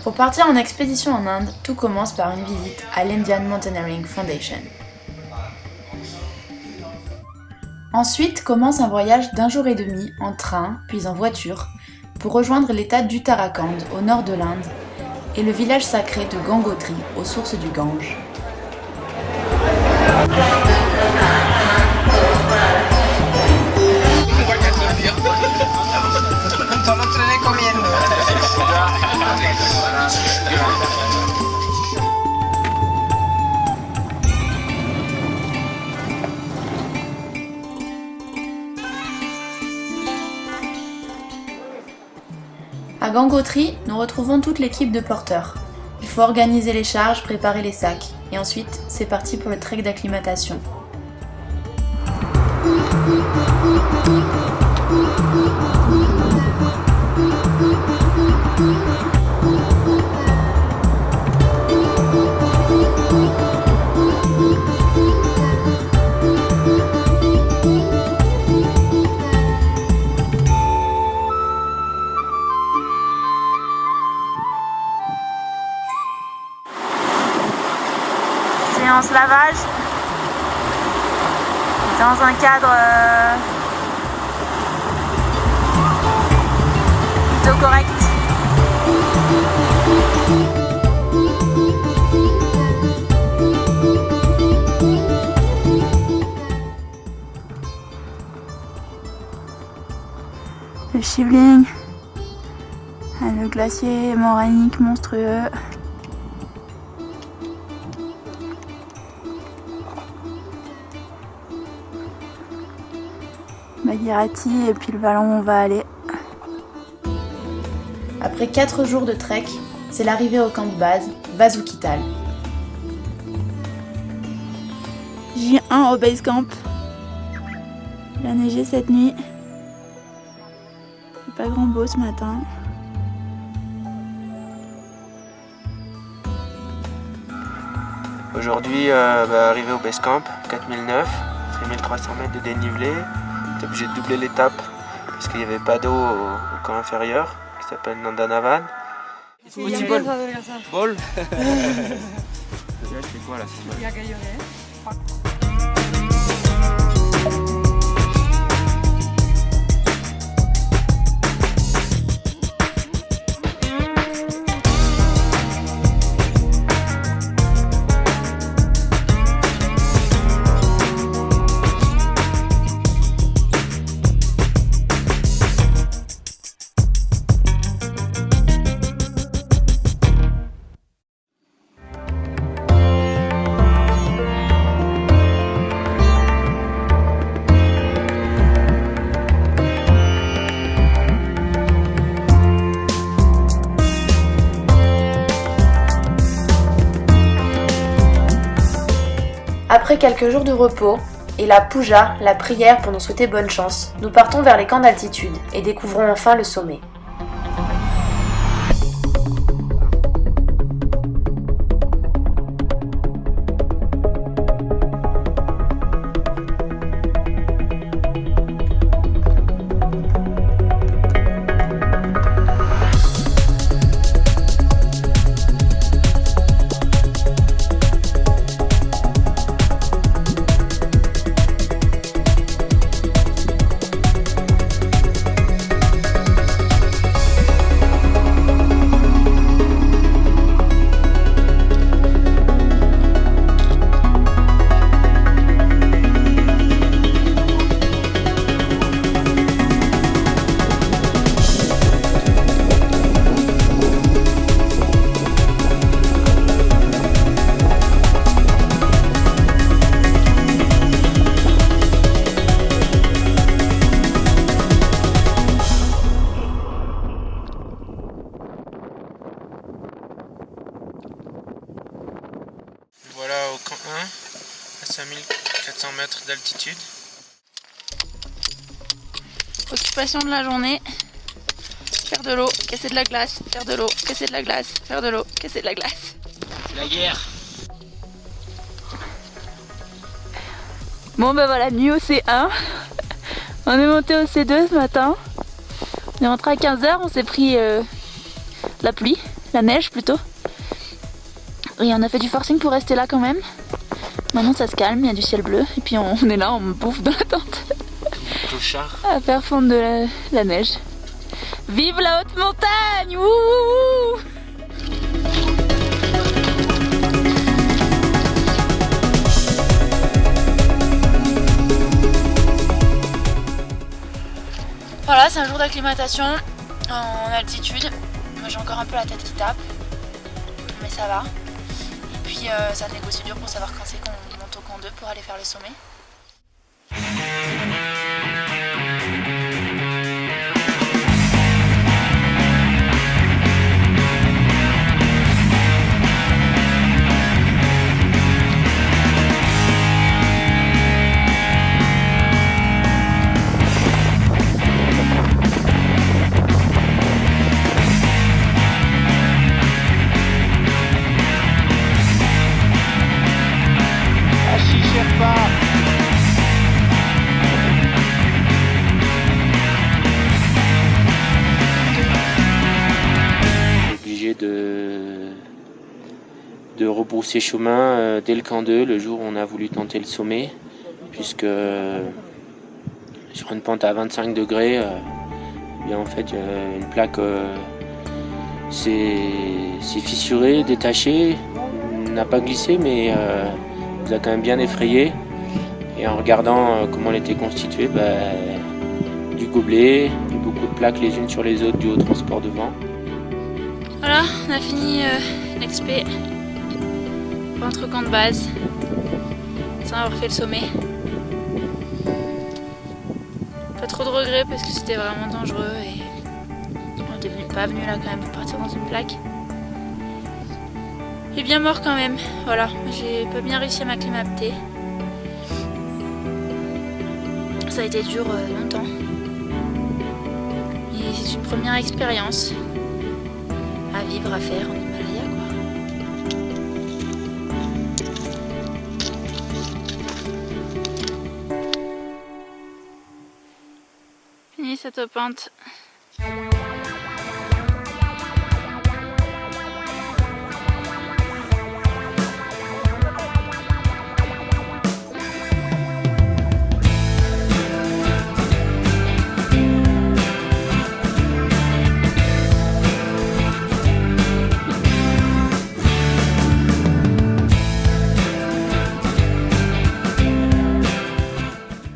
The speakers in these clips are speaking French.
Pour partir en expédition en Inde, tout commence par une visite à l'Indian Mountaineering Foundation. Ensuite commence un voyage d'1 jour et demi en train, puis en voiture, pour rejoindre l'état d'Uttarakhand au nord de l'Inde et le village sacré de Gangotri aux sources du Gange. À Gangotri, nous retrouvons toute l'équipe de porteurs. Il faut organiser les charges, préparer les sacs, et ensuite, c'est parti pour le trek d'acclimatation. Séance lavage dans un cadre plutôt correct. Le Shivling, le glacier morainique monstrueux. Bhagirathi et puis le vallon où on va aller. Après 4 jours de trek, c'est l'arrivée au camp de base, Vasukital. J1 au base camp. Il a neigé cette nuit. C'est pas grand beau ce matin. Aujourd'hui, arrivé au base camp, 4009, c'est 1300 mètres de dénivelé. J'étais obligé de doubler l'étape parce qu'il n'y avait pas d'eau au camp inférieur qui s'appelle Nandanavan. Aussi bol. Bol. C'est quoi là? Après quelques jours de repos et la puja, la prière pour nous souhaiter bonne chance, nous partons vers les camps d'altitude et découvrons enfin le sommet. Voilà au camp 1, à 5400 mètres d'altitude. Occupation de la journée, faire de l'eau, casser de la glace, faire de l'eau, casser de la glace, faire de l'eau, casser de la glace. C'est la guerre. Bon bah voilà, nuit au C1. On est monté au C2 ce matin. On est rentré à 15h, on s'est pris la pluie la neige plutôt. Et on a fait du forcing pour rester là quand même. Maintenant ça se calme, il y a du ciel bleu et puis on est là, on bouffe dans la tente. À faire fondre de la neige. Vive la haute montagne! Wouhou! Voilà, c'est un jour d'acclimatation en altitude. Moi j'ai encore un peu la tête qui tape, mais ça va. Et puis ça négocie dur pour savoir quand c'est qu'on monte au camp 2 pour aller faire le sommet. De rebrousser chemin dès le camp 2, le jour où on a voulu tenter le sommet, puisque sur une pente à 25 degrés, eh bien en fait une plaque s'est fissurée, détachée, n'a pas glissé, mais nous a quand même bien effrayé. Et en regardant comment elle était constituée, du gobelet et beaucoup de plaques les unes sur les autres dû au transport de vent. Voilà, on a fini l'expé. Entre camp de base, sans avoir fait le sommet. Pas trop de regrets parce que c'était vraiment dangereux et on n'était pas venu là quand même pour partir dans une plaque. Et bien mort quand même, voilà, j'ai pas bien réussi à m'acclimater. Ça a été dur longtemps. Et c'est une première expérience à vivre, à faire en Himalaya quoi. Cette pente.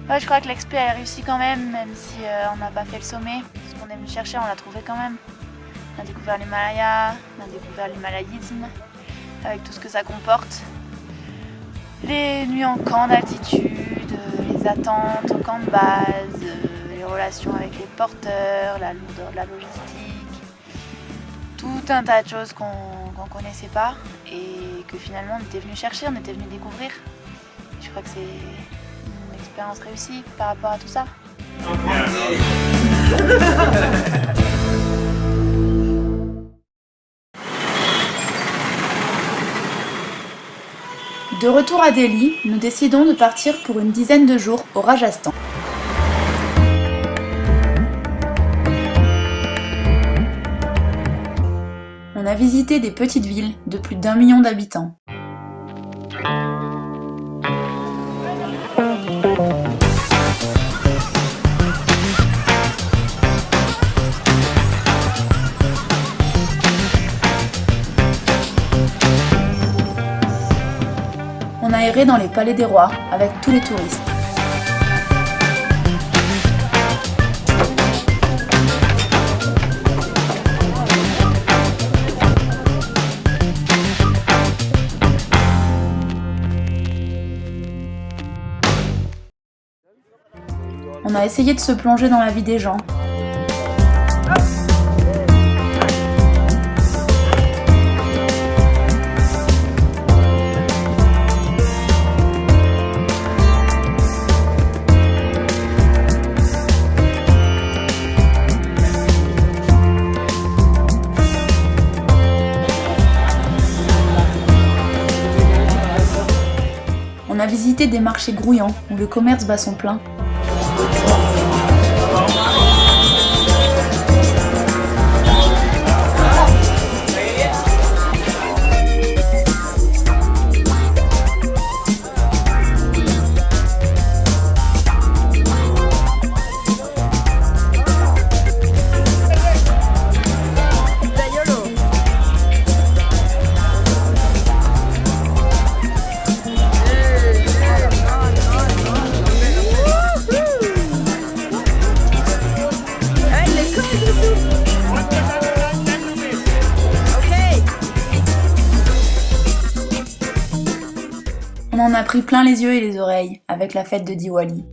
Ouais, je crois que l'expé a réussi quand même si on n'a pas fait le sommet. Ce qu'on est venu chercher, on l'a trouvé quand même. On a découvert l'Himalaya, on a découvert l'himalayisme, avec tout ce que ça comporte. Les nuits en camp d'altitude, les attentes au camp de base, les relations avec les porteurs, la lourdeur de la logistique. Tout un tas de choses qu'on connaissait pas et que finalement on était venu chercher, on était venu découvrir. Je crois que c'est une expérience réussie par rapport à tout ça. De retour à Delhi, nous décidons de partir pour une dizaine de jours au Rajasthan. On a visité des petites villes de plus d'1 million d'habitants. On a erré dans les palais des rois avec tous les touristes. On a essayé de se plonger dans la vie des gens. On a visité des marchés grouillants où le commerce bat son plein. pris plein les yeux et les oreilles avec la fête de Diwali.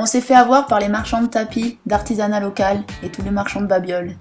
On s'est fait avoir par les marchands de tapis, d'artisanat local et tous les marchands de babioles.